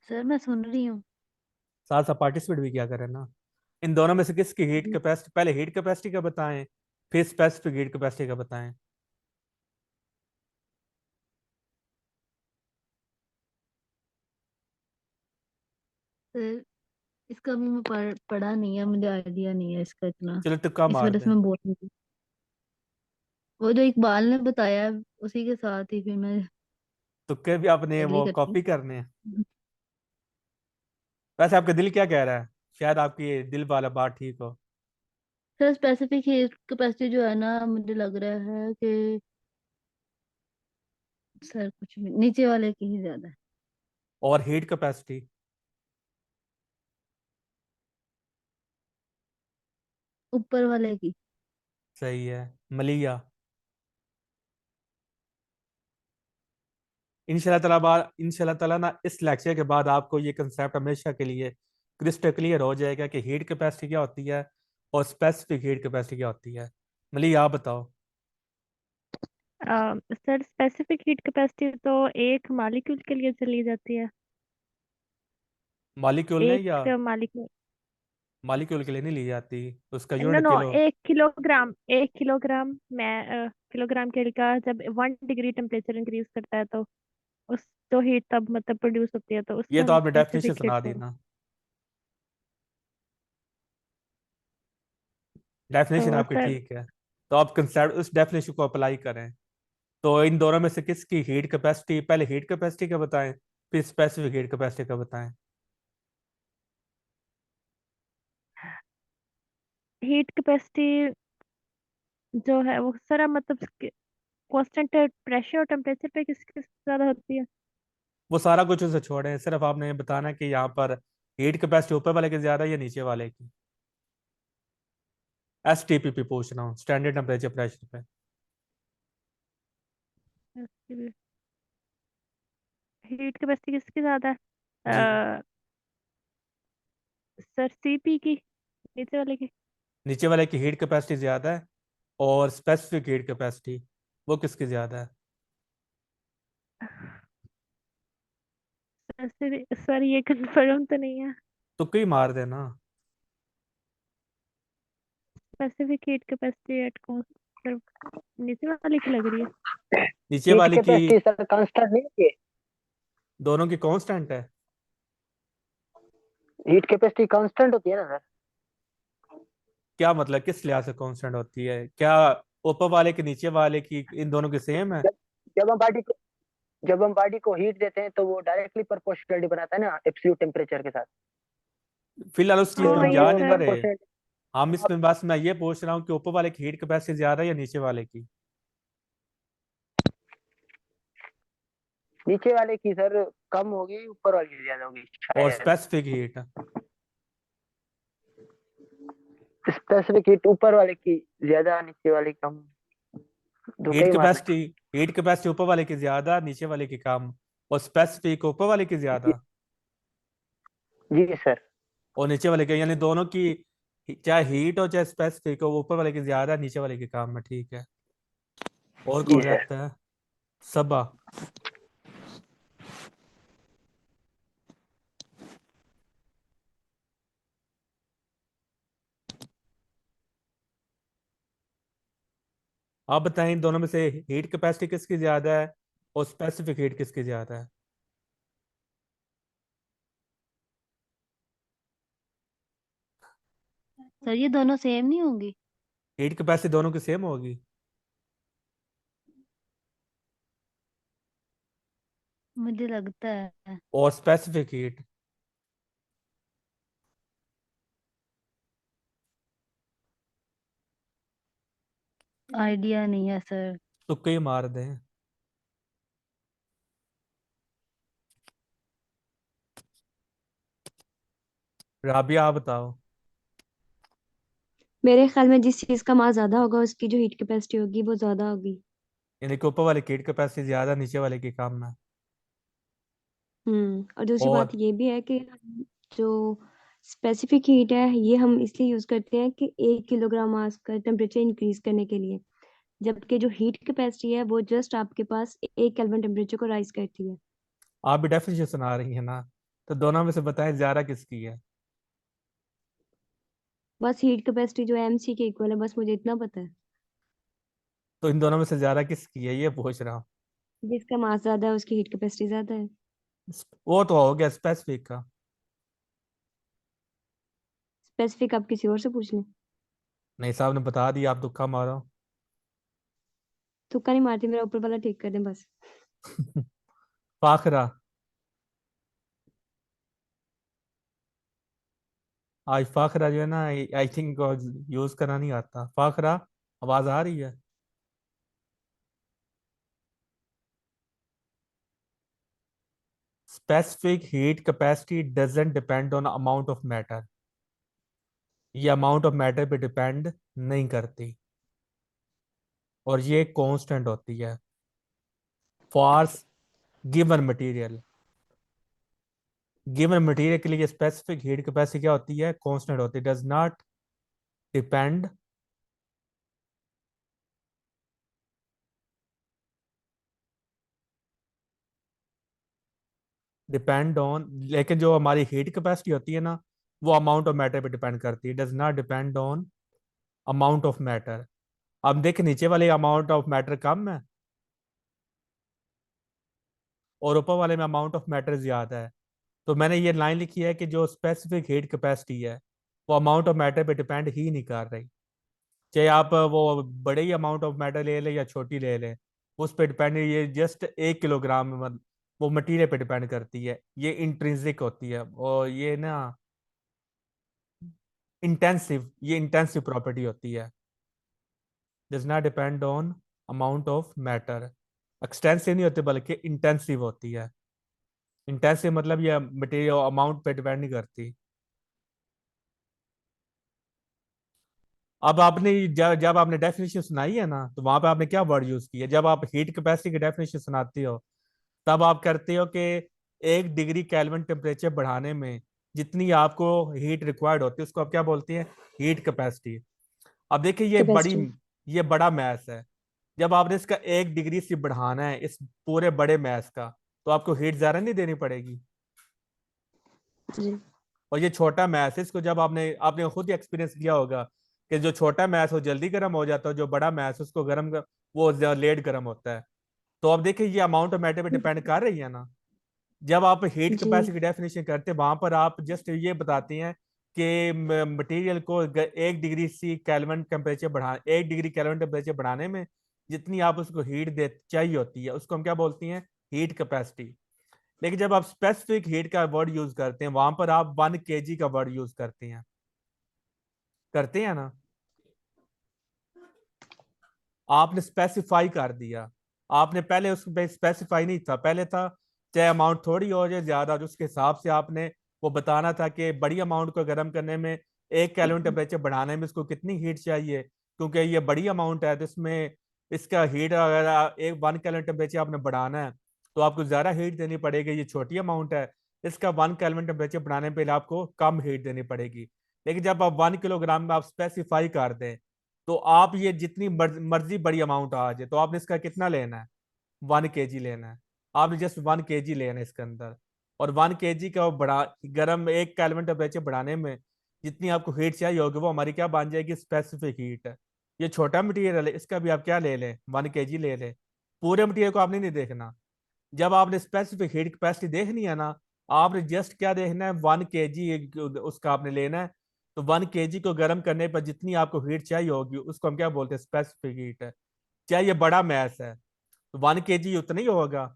[SPEAKER 4] सर मैं सुन रही हूँ।
[SPEAKER 1] साथ साथ पार्टिसिपेट भी क्या करें ना। इन दोनों में से किसकी हीट कैपेसिटी, पहले हीट कैपेसिटी का बताएं, फिर स्पेसिफिक हीट कैपेसिटी का बताएं।
[SPEAKER 4] सर इसका भी मैं पढ़ा नहीं है, मुझे आइडिया नहीं है इसका इतना।
[SPEAKER 1] चलो तुक्का
[SPEAKER 4] इस
[SPEAKER 1] मार
[SPEAKER 4] वजह से
[SPEAKER 1] दें।
[SPEAKER 4] मैं बोल रही थी। वो जो इकबाल ने बताया उसी के साथ ही फिर मैं
[SPEAKER 1] तुक्के भी आपने
[SPEAKER 4] एग्री
[SPEAKER 1] वो
[SPEAKER 4] करती
[SPEAKER 1] कॉपी करने हैं।
[SPEAKER 4] हूँ।
[SPEAKER 1] वैसे आपका दिल क्या कह रहा है? शायद आपकी दिल वाला बात ठीक हो।
[SPEAKER 4] सर स्पेसिफिक हीट कैपेसिटी जो है ना, मुझे लग रहा है कि सर कुछ भी नीचे वाले की ही ज्यादा है।
[SPEAKER 1] और हीट कैपेसिटी?
[SPEAKER 4] ऊपर वाले की।
[SPEAKER 1] सही है, मलिया। इंशाल्लाह ताला ना, इस लेक्चर के बाद आपको ये कंसेप्ट हमेशा के लिए क्रिस्टल क्लियर हो जाएगा कि हीट कैपेसिटी क्या होती है और स्पेसिफिक हीट कैपेसिटी क्या होती है। मलिया, आप बताओ।
[SPEAKER 4] सर स्पेसिफिक हीट कैपेसिटी तो एक मॉलिक्यूल के लिए चली जाती है।
[SPEAKER 1] मॉलिक्यूल ने, या
[SPEAKER 4] एक मॉलिक्यूल।
[SPEAKER 1] मॉलिक्यूल के लिए नहीं ली जाती, उसका
[SPEAKER 4] no
[SPEAKER 1] unit
[SPEAKER 4] no,
[SPEAKER 1] kilo.
[SPEAKER 4] 1 kilogram, 1 kilogram में किलोग्राम केल्विन का जब 1 डिग्री टेम्परेचर इंक्रीज करता है तो उस तो हीट तब मतलब प्रोड्यूस होती है, तो
[SPEAKER 1] ये
[SPEAKER 4] उसको
[SPEAKER 1] तो
[SPEAKER 4] हम
[SPEAKER 1] आपने डेफिनेशन
[SPEAKER 4] स्पेसिफिक हीट
[SPEAKER 1] सुना दी
[SPEAKER 4] बोल।
[SPEAKER 1] ना। डेफिनेशन
[SPEAKER 4] तो
[SPEAKER 1] आपकी
[SPEAKER 4] सर
[SPEAKER 1] ठीक है। तो आप कंसेप्ट उस डेफिनेशन को अप्लाई करें। तो इन दोनों में से किसकी हीट कैपेसिटी, पहले हीट कैपेसिटी का बताएं, फिर स्पेसिफिक हीट कैपेसिटी का बताएं।
[SPEAKER 4] हीट कैपेसिटी जो है वो सर मतलब कांस्टेंट प्रेशर और टेम्परेचर पे किसकी ज्यादा होती है?
[SPEAKER 1] वो सारा कुछ उसे छोड़ें, सिर्फ आपने ये बताना कि यहाँ पर हीट कैपेसिटी ऊपर वाले की ज्यादा है या नीचे वाले की। STPP पूछ रहा हूँ, स्टैंडर्ड टेम्परेचर प्रेशर पे।
[SPEAKER 4] हीट कैपेसिटी किसकी ज्यादा
[SPEAKER 1] जी।
[SPEAKER 4] है? सर सीपी की। नीचे वाले की।
[SPEAKER 1] नीचे वाले की हीट कैपेसिटी ज्यादा है और स्पेसिफिक हीट कैपेसिटी वो किसकी ज्यादा है?
[SPEAKER 4] सर ये कंफर्म तो नहीं है।
[SPEAKER 1] तो कई मार देना।
[SPEAKER 4] स्पेसिफिक हीट कैपेसिटी एट कौन सर, नीचे वाले की लग रही है।
[SPEAKER 1] नीचे
[SPEAKER 5] हीट
[SPEAKER 1] वाले की
[SPEAKER 5] कैपेसिटी सर कांस्टेंट नहीं होती है?
[SPEAKER 1] दोनों की कांस्टेंट है।
[SPEAKER 5] हीट कैपेसिटी कांस्टेंट होती है ना सर?
[SPEAKER 1] क्या मतलब किस लिहाज से कांस्टेंट होती है? क्या ऊपर वाले की नीचे वाले की इन दोनों की सेम है?
[SPEAKER 5] जब जब हम बॉडी को जब हम बॉडी को हीट देते हैं तो वो डायरेक्टली प्रोपोर्शनलिटी बनाता है ना एब्सोल्यूट टेम्परेचर के साथ।
[SPEAKER 1] फिलहाल उस चीज
[SPEAKER 5] तो
[SPEAKER 1] में हम
[SPEAKER 5] जब
[SPEAKER 1] जा
[SPEAKER 5] वो
[SPEAKER 1] नहीं
[SPEAKER 4] सर
[SPEAKER 1] रहे।
[SPEAKER 5] प्रोपोर्शनल
[SPEAKER 1] हम इसमें बस मैं ये पूछ रहा हूँ कि ऊपर वाले की हीट कैपेसिटी ज्यादा है या नीचे वाले की?
[SPEAKER 5] नीचे वाले की सर कम होगी, ऊपर वाले की ज्यादा होगी
[SPEAKER 1] और
[SPEAKER 5] शायद।
[SPEAKER 1] Specific heat?
[SPEAKER 5] स्पेसिफिक हीट ऊपर वाले की ज्यादा, नीचे वाले की कम। धोखा
[SPEAKER 1] हीट
[SPEAKER 5] ही मारना
[SPEAKER 1] कैपेसिटी हीट कैपेसिटी ऊपर वाले की ज्यादा, नीचे वाले की कम। और स्पेसिफिक ऊपर वाले की
[SPEAKER 5] है।
[SPEAKER 1] ज्यादा
[SPEAKER 5] जी सर।
[SPEAKER 1] और नीचे वाले की, यानी दोनों की चाहे हीट हो चाहे स्पेसिफिक हो, ऊपर वाले की ज्यादा, नीचे वाले की कम है। ठीक है। और
[SPEAKER 5] जी
[SPEAKER 1] कौन
[SPEAKER 5] सर।
[SPEAKER 1] रहता है? सबा। आप बताएं इन दोनों में से हीट कैपेसिटी किसकी ज्यादा है और स्पेसिफिक हीट किसकी ज्यादा है?
[SPEAKER 6] सर ये दोनों सेम नहीं होंगी?
[SPEAKER 1] हीट कैपेसिटी दोनों की सेम होगी।
[SPEAKER 6] मुझे लगता है।
[SPEAKER 1] और स्पेसिफिक हीट?
[SPEAKER 6] आइडिया नहीं है सर।
[SPEAKER 1] तुक्के ही मार दें। राबिया आप बताओ।
[SPEAKER 3] मेरे ख्याल में जिस चीज का मास ज्यादा होगा उसकी जो हीट कैपेसिटी होगी वो ज्यादा होगी।
[SPEAKER 1] यानी कि ऊपर वाले की हीट कैपेसिटी ज्यादा, नीचे वाले की कम है।
[SPEAKER 3] और दूसरी बात
[SPEAKER 1] और
[SPEAKER 3] ये भी है कि जो स्पेसिफिक हीट है ये हम इसलिए यूज करते हैं कि 1 किलोग्राम मास का टेम्परेचर इंक्रीज करने के लिए, जबकि जो हीट कैपेसिटी है वो जस्ट आपके पास 1 केल्विन टेम्परेचर को राइज करती है।
[SPEAKER 1] आप भी डेफिनेशन सुना रही है ना, तो दोनों में से बताएं ज्यादा किसकी है?
[SPEAKER 3] बस हीट कैपेसिटी जो है MC के इक्वल है, बस मुझे इतना पता है।
[SPEAKER 1] तो इन दोनों में से ज्यादा किसकी है ये पूछ रहा हूँ।
[SPEAKER 3] जिसका मास ज्यादा है उसकी हीट कैपेसिटी ज्यादा है।
[SPEAKER 1] वो तो हो गया स्पेसिफिक का।
[SPEAKER 3] स्पेसिफिक आप किसी और से पूछ लें।
[SPEAKER 1] नहीं, साहब ने बता दिया, आप तुक्का मारो।
[SPEAKER 3] तुक्का नहीं मारती, मेरा ऊपर वाला ठीक कर दें बस।
[SPEAKER 1] फाखरा। आज फाखरा जो है ना, आई थिंक यूज करना नहीं आता। फाखरा, आवाज आ रही है? Specific heat capacity doesn't depend on amount of matter. ये अमाउंट ऑफ मैटर पे डिपेंड नहीं करती और ये कांस्टेंट होती है for given material. Given material के लिए स्पेसिफिक हीट कैपेसिटी क्या होती है? कांस्टेंट होती है। Does not depend depend on, लेकिन जो हमारी हीट कैपेसिटी होती है ना, वो अमाउंट ऑफ मैटर पे डिपेंड करती है। Does not depend on amount of matter. अब देख, नीचे वाले अमाउंट ऑफ मैटर कम है और ऊपर वाले में अमाउंट ऑफ मैटर ज्यादा है। तो मैंने ये लाइन लिखी है कि जो स्पेसिफिक हीट कैपेसिटी है वो अमाउंट ऑफ मैटर पे डिपेंड ही नहीं कर रही। चाहे आप वो बड़े ही अमाउंट ऑफ मैटर ले लें या छोटी ले लें, उस पर डिपेंड, ये जस्ट 1 किलोग्राम वो मटीरियल पे डिपेंड करती है। ये इंट्रिंसिक होती है और ये ना इंटेंसिव प्रॉपर्टी होती है। Does not depend on amount of matter. Extensive नहीं होती बल्कि इंटेंसिव होती है। इंटेंसिव मतलब ये मटेरियल अमाउंट पे डिपेंड नहीं करती। अब आपने जब आपने डेफिनेशन सुनाई है ना, तो वहां पे आपने क्या वर्ड यूज किया? जब आप हीट कैपेसिटी की डेफिनेशन सुनाते हो तब आप करते हो कि 1 डिग्री केल्विन टेम्परेचर बढ़ाने में जितनी आपको हीट रिक्वायर्ड होती है उसको आप क्या बोलते हैं, हीट कैपेसिटी। अब देखिए
[SPEAKER 3] कैपेसिटी।
[SPEAKER 1] ये बड़ा मैथ है। जब आपने इसका 1 डिग्री से बढ़ाना है इस पूरे बड़े मैथ का, तो आपको हीट ज्यादा नहीं देनी पड़ेगी।
[SPEAKER 3] जी
[SPEAKER 1] और ये छोटा मैथ है, इसको जब आपने आपने खुद ही एक्सपीरियंस किया होगा कि जो छोटा मैथ हो जल्दी गर्म हो जाता है, जो बड़ा मैथ उसको वो लेट गर्म होता है। तो अब देखिए ये अमाउंट ऑफ मैटर पे डिपेंड कर रही है ना। जब आप हीट
[SPEAKER 3] जी
[SPEAKER 1] कैपेसिटी की डेफिनेशन करते हैं वहां पर आप जस्ट ये बताती हैं कि मटेरियल को 1 डिग्री केल्विन टेम्परेचर बढ़ा 1 डिग्री केल्विन टेम्परेचर बढ़ाने में जितनी आप उसको हीट दे चाहिए होती है उसको हम क्या बोलती हैं, हीट कैपेसिटी। लेकिन जब आप स्पेसिफिक हीट का वर्ड यूज करते हैं वहां पर आप 1 kg का वर्ड यूज करते हैं ना। आपने स्पेसिफाई कर दिया। आपने पहले उसमें स्पेसिफाई नहीं था, पहले था चाहे अमाउंट थोड़ी हो जाए ज्यादा हो जाए, उसके हिसाब से आपने वो बताना था कि बड़ी अमाउंट को गर्म करने में 1 केल्विन टेम्परेचर बढ़ाने में इसको कितनी हीट चाहिए, क्योंकि ये बड़ी अमाउंट है तो इसमें इसका हीट अगर 1 केल्विन टेम्परेचर आपने बढ़ाना है तो आपको ज्यादा हीट देनी पड़ेगी। ये छोटी अमाउंट है, इसका 1 केल्विन टेम्परेचर बढ़ाने पे आपको कम हीट देनी पड़ेगी। लेकिन जब आप 1 किलोग्राम में आप स्पेसिफाई कर दें तो आप ये जितनी मर्जी बड़ी अमाउंट आ जाए तो आपने इसका कितना लेना है, 1 kg लेना है। आपने जस्ट 1 kg लेना है इसके अंदर। और 1 kg का बढ़ा गर्म 1 केल्विन टेम्परेचर बढ़ाने में जितनी आपको हीट चाहिए होगी वो हमारी क्या बन जाएगी, स्पेसिफिक हीट है। ये छोटा मटेरियल है, इसका भी आप क्या ले लें, 1 kg ले लें। पूरे मटेरियल को आपने नहीं देखना। जब आपने स्पेसिफिक हीट कैपेसिटी देखनी है ना, आपने जस्ट क्या देखना है, 1 kg उसका आपने लेना है। तो 1 kg को गर्म करने पर जितनी आपको हीट चाहिए होगी उसको हम क्या बोलते हैं, स्पेसिफिक हीट है। चाहे ये बड़ा मैस है तो 1 kg उतना ही होगा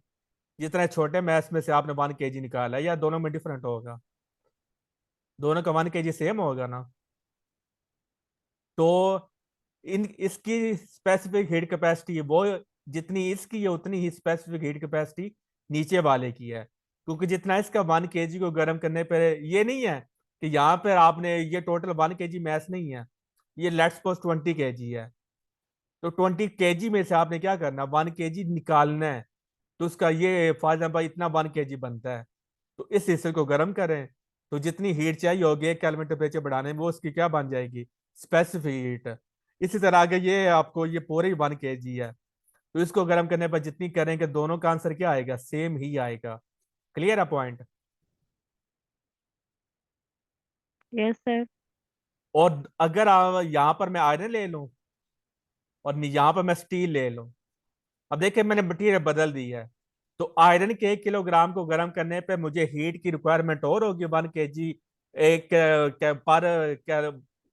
[SPEAKER 1] जितना छोटे मैस में से आपने 1 kg निकाला है, या दोनों में डिफरेंट होगा, दोनों का 1 kg सेम होगा ना। तो इन इसकी स्पेसिफिक हीट कैपेसिटी है वो जितनी इसकी है उतनी ही स्पेसिफिक हीट कैपेसिटी नीचे वाले की है। क्योंकि जितना इसका 1 kg को गर्म करने पर, ये नहीं है कि यहाँ पर आपने ये टोटल 1 kg मैस नहीं है, ये लेट्स सपोज 20 kg है। तो 20 kg में से आपने क्या करना, 1 kg निकालना है। तो उसका ये फॉर एग्जाम्पल इतना 1 kg बनता है, तो इस हिस्से को गर्म करें तो जितनी हीट चाहिए होगी 1 केल्विन टेम्परेचर बढ़ाने में वो उसकी क्या बन जाएगी, स्पेसिफिक हीट। इसी तरह आगे ये आपको ये पूरे ही 1 kg है, तो इसको गर्म करने पर जितनी करेंगे दोनों का आंसर क्या आएगा, सेम ही आएगा। क्लियर है पॉइंट।
[SPEAKER 4] Yes sir.
[SPEAKER 1] और अगर यहाँ पर मैं आयरन ले लूं और यहाँ पर मैं स्टील ले लूं, अब देखिए मैंने मटीरियल बदल दी है। तो आयरन के 1 किलोग्राम को गर्म करने पे मुझे हीट की रिक्वायरमेंट और होगी 1 kg, एक पर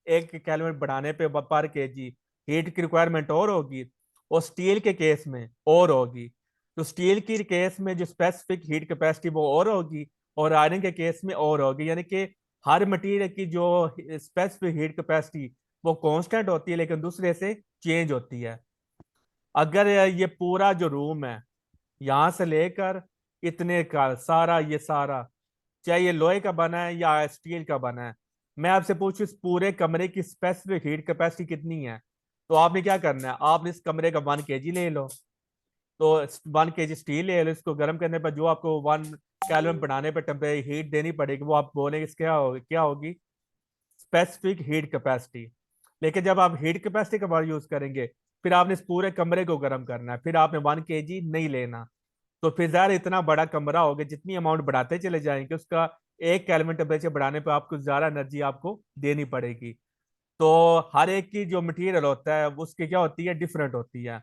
[SPEAKER 1] 1 केल्विन बढ़ाने पे पर kg हीट की रिक्वायरमेंट और होगी। और स्टील के केस में और होगी। तो स्टील की केस में जो स्पेसिफिक हीट कैपेसिटी वो और होगी, और आयरन के केस में और होगी। यानी कि हर मटीरियल की जो स्पेसिफिक हीट कैपेसिटी वो कांस्टेंट होती है लेकिन दूसरे से चेंज होती है। अगर ये पूरा जो रूम है यहां से लेकर इतने का सारा, ये सारा चाहे ये लोहे का बना है या स्टील का बना है, मैं आपसे पूछूं इस पूरे कमरे की स्पेसिफिक हीट कैपेसिटी कितनी है, तो आपने क्या करना है, आपने इस कमरे का 1 kg ले लो। तो 1 kg स्टील ले लो, इसको गर्म करने पर जो आपको 1 केल्विन बढ़ाने पर टेम्परेचर हीट देनी पड़ेगी वो आप बोलेंगे क्या होगी, स्पेसिफिक हीट कैपेसिटी। लेकिन जब आप हीट कैपेसिटी का वर्ड यूज करेंगे फिर आपने इस पूरे कमरे को गर्म करना है, फिर आपने 1 kg नहीं लेना। तो फिर ज़ाहिर इतना बड़ा कमरा होगा, जितनी अमाउंट बढ़ाते चले जाएंगे उसका 1 केल्विन टेम्परेचर बढ़ाने पर आपको ज्यादा एनर्जी आपको देनी पड़ेगी। तो हर एक की जो मटेरियल होता है उसकी क्या होती है, डिफरेंट होती है।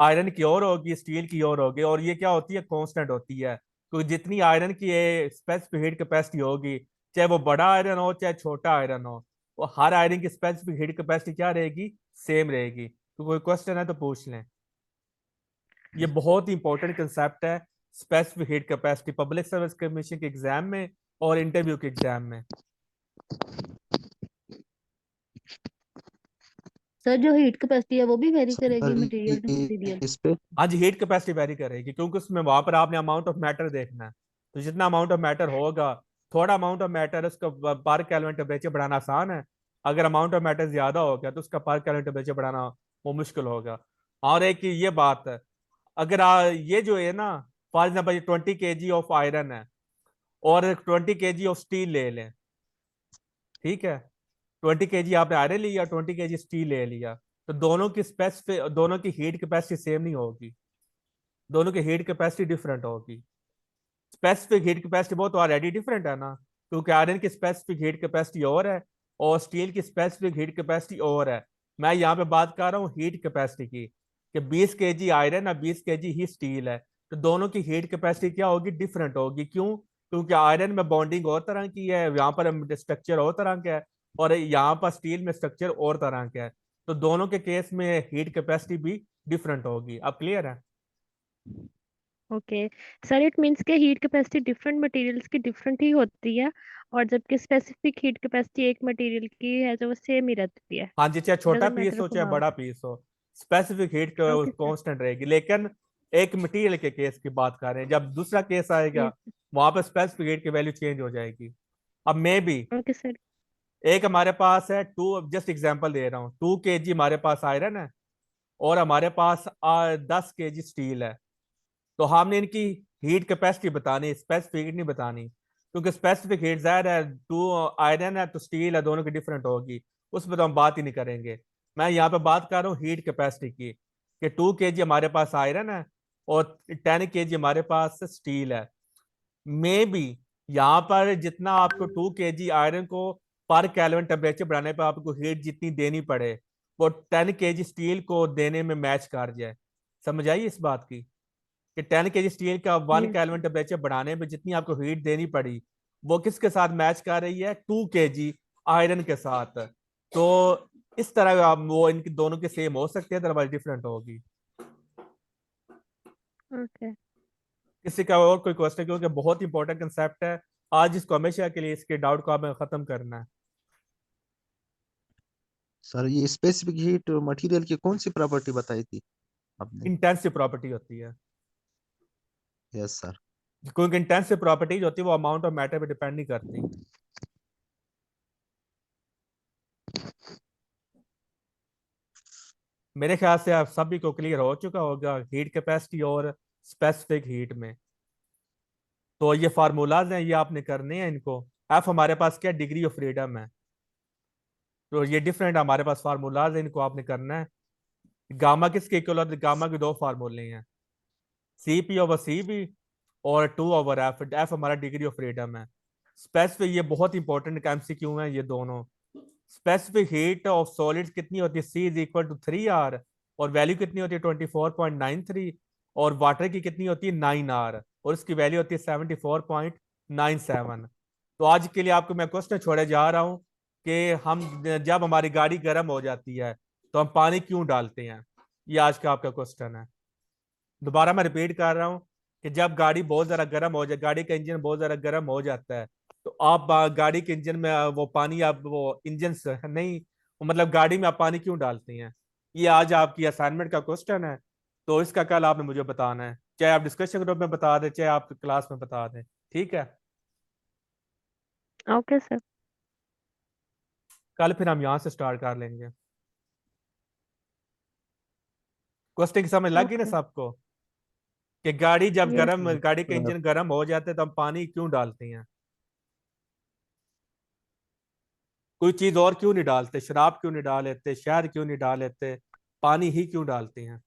[SPEAKER 1] आयरन की और होगी, स्टील की और होगी, और ये क्या होती है, कांस्टेंट होती है। क्योंकि जितनी आयरन की स्पेसिफिक हीट कैपेसिटी होगी, चाहे वो बड़ा आयरन हो चाहे छोटा आयरन हो, वो हर आयरन की स्पेसिफिक हीट कैपेसिटी क्या रहेगी, सेम रहेगी। तो कोई क्वेश्चन है तो पूछ लें। ये बहुत ही इंपॉर्टेंट कंसेप्ट है, specific heat capacity, public service commission के एग्जाम में और इंटरव्यू के एग्जाम में।
[SPEAKER 6] सर जो हीट कैपेसिटी है वो भी वेरी करेगी
[SPEAKER 2] सर
[SPEAKER 6] मटेरियल टू मटेरियल।
[SPEAKER 2] इस पे
[SPEAKER 1] हाँ जी, हीट कैपेसिटी वेरी करेगी क्योंकि उसमें वहां पर आपने अमाउंट ऑफ मैटर देखना है। तो जितना अमाउंट ऑफ मैटर होगा, थोड़ा अमाउंट ऑफ मैटर उसका पर केल्विन टेम्परेचर बढ़ाना आसान है। अगर अमाउंट ऑफ मैटर ज्यादा हो गया तो उसका पर केल्विन टेम्परेचर बढ़ाना वो मुश्किल होगा। और एक ये बात है, अगर ये जो है ना, for example 20 kg of iron है और 20 kg ऑफ स्टील ले लें, ठीक है, 20 kg आपने आयरन लिया, 20 kg स्टील ले लिया, तो दोनों की स्पेसिफिक, दोनों की हीट कैपेसिटी सेम नहीं होगी, दोनों की हीट कैपेसिटी डिफरेंट होगी। स्पेसिफिक हीट कैपेसिटी वो तो ऑलरेडी डिफरेंट है ना, क्योंकि आयरन की स्पेसिफिक हीट कैपेसिटी और है और स्टील की स्पेसिफिक हीट कैपेसिटी और है। मैं यहाँ पे बात कर रहा हूँ हीट कैपेसिटी की, कि 20 kg आयरन और 20 kg ही स्टील है, तो दोनों की हीट कैपेसिटी क्या होगी, डिफरेंट होगी। क्यों? क्योंकि आयरन में बॉन्डिंग और तरह की है, यहाँ पर स्ट्रक्चर और तरह का है, और यहाँ पर स्टील में स्ट्रक्चर और तरह का है, तो दोनों के केस में हीट कैपेसिटी भी डिफरेंट होगी। अब क्लियर है?
[SPEAKER 4] ओके सर, इट मीन्स के हीट कैपेसिटी डिफरेंट मटेरियल्स की डिफरेंट ही होती है, और जबकि स्पेसिफिक हीट कैपेसिटी एक मटेरियल की है जो वो सेम ही रहती है।
[SPEAKER 1] हाँ जी, चाहे छोटा
[SPEAKER 4] डजंट
[SPEAKER 1] पीस
[SPEAKER 4] मैटर
[SPEAKER 1] हो
[SPEAKER 4] ऑफ
[SPEAKER 1] चाहे
[SPEAKER 4] अमाउंट।
[SPEAKER 1] बड़ा पीस हो, specific heat
[SPEAKER 4] okay sir.
[SPEAKER 1] Constant रहेगी। लेकिन एक मटेरियल के केस की बात कर रहे हैं, जब दूसरा केस आएगा
[SPEAKER 4] यस।
[SPEAKER 1] वहां पर स्पेसिफिक हीट की वैल्यू चेंज हो जाएगी। अब मे बी
[SPEAKER 4] ओके सर।
[SPEAKER 1] एक हमारे पास है टू, जस्ट एग्जांपल दे रहा हूँ, 2 kg हमारे पास आयरन है और हमारे पास 10 kg स्टील है, तो हमने इनकी हीट कैपेसिटी बतानी, स्पेसिफिक हीट नहीं बतानी, क्योंकि स्पेसिफिक हीट जाहिर है, टू आयरन है तो स्टील है, दोनों की डिफरेंट होगी, उस पर तो हम बात ही नहीं करेंगे। मैं यहाँ पे बात कर रहा हूँ हीट कैपेसिटी की, कि 2 kg हमारे पास आयरन है और 10 kg हमारे पास स्टील है। मे बी यहाँ पर जितना आपको 2 kg आयरन को पर केल्विन टेम्परेचर बढ़ाने पर आपको हीट जितनी देनी पड़े, वो 10 kg स्टील को देने में मैच कर जाए। समझ आई इस बात की, कि 10 kg स्टील का 1
[SPEAKER 4] यस
[SPEAKER 1] केल्विन टेम्परेचर बढ़ाने में जितनी आपको हीट देनी पड़ी, वो किसके साथ मैच कर रही है, 2 kg आयरन के साथ। तो इस तरह वो इनकी दोनों के सेम हो सकते हैं, अदरवाइज डिफरेंट होगी।
[SPEAKER 4] ओके।
[SPEAKER 1] किसी का और कोई क्वेश्चन? क्योंकि बहुत इंपॉर्टेंट कंसेप्ट है, आज इसको हमेशा के लिए इसके डाउट को हमें खत्म करना है।
[SPEAKER 2] सर ये स्पेसिफिक हीट मटेरियल की कौन सी प्रॉपर्टी बताई थी आपने?
[SPEAKER 1] इंटेंसिव प्रॉपर्टी होती है,
[SPEAKER 2] यस सर।
[SPEAKER 1] क्योंकि इंटेंसिव प्रॉपर्टीज होती है वो अमाउंट ऑफ मैटर पे डिपेंड नहीं करती। मेरे ख्याल से आप सभी को क्लियर हो चुका होगा हीट कैपेसिटी और स्पेसिफिक हीट में। तो ये फार्मूलाज हैं, ये आपने करने हैं इनको। एफ हमारे पास क्या, डिग्री ऑफ फ्रीडम है, तो ये डिफरेंट हमारे पास फार्मूलाज हैं, इनको आपने करना है। गामा किसके इक्वल होता है? गामा के दो फार्मूले हैं, C P over C B और 2/f। एफ हमारा डिग्री ऑफ फ्रीडम है। स्पेसिफिक, ये बहुत इंपॉर्टेंट एमसीक्यू है ये दोनों। स्पेसिफिक हीट ऑफ सॉलिड्स कितनी होती है, सी इज इक्वल टू 3R, और वैल्यू कितनी होती है 24.93, और वाटर की कितनी होती है 9R, और इसकी वैल्यू होती है 74.97। तो आज के लिए आपको मैं क्वेश्चन छोड़े जा रहा हूँ कि हम जब हमारी गाड़ी गर्म हो जाती है तो हम पानी क्यों डालते हैं, ये आज का आपका क्वेश्चन है। दोबारा मैं रिपीट कर रहा हूँ कि जब गाड़ी बहुत ज़्यादा गर्म हो जाए, गाड़ी का इंजन बहुत ज़्यादा गर्म हो जाता है, तो आप गाड़ी के इंजन में वो पानी, आप वो इंजन से नहीं, मतलब गाड़ी में आप पानी क्यों डालते हैं, ये आज आपकी असाइनमेंट का क्वेश्चन है। तो इसका कल आपने मुझे बताना है, चाहे आप डिस्कशन ग्रुप में बता दें चाहे आप क्लास में बता दें, ठीक है?
[SPEAKER 4] Okay sir.
[SPEAKER 1] कल फिर हम यहाँ से स्टार्ट कर लेंगे। क्वेश्चन की समझ लग गई ना
[SPEAKER 4] ओके।
[SPEAKER 1] सबको, कि गाड़ी जब
[SPEAKER 4] यस।
[SPEAKER 1] गर्म, गाड़ी के इंजन गर्म हो जाते हैं तो हम पानी क्यों डालते हैं, कोई चीज और क्यों नहीं डालते, शराब क्यों नहीं डाल लेते, शहद क्यों नहीं डाल लेते, पानी ही क्यों डालते हैं?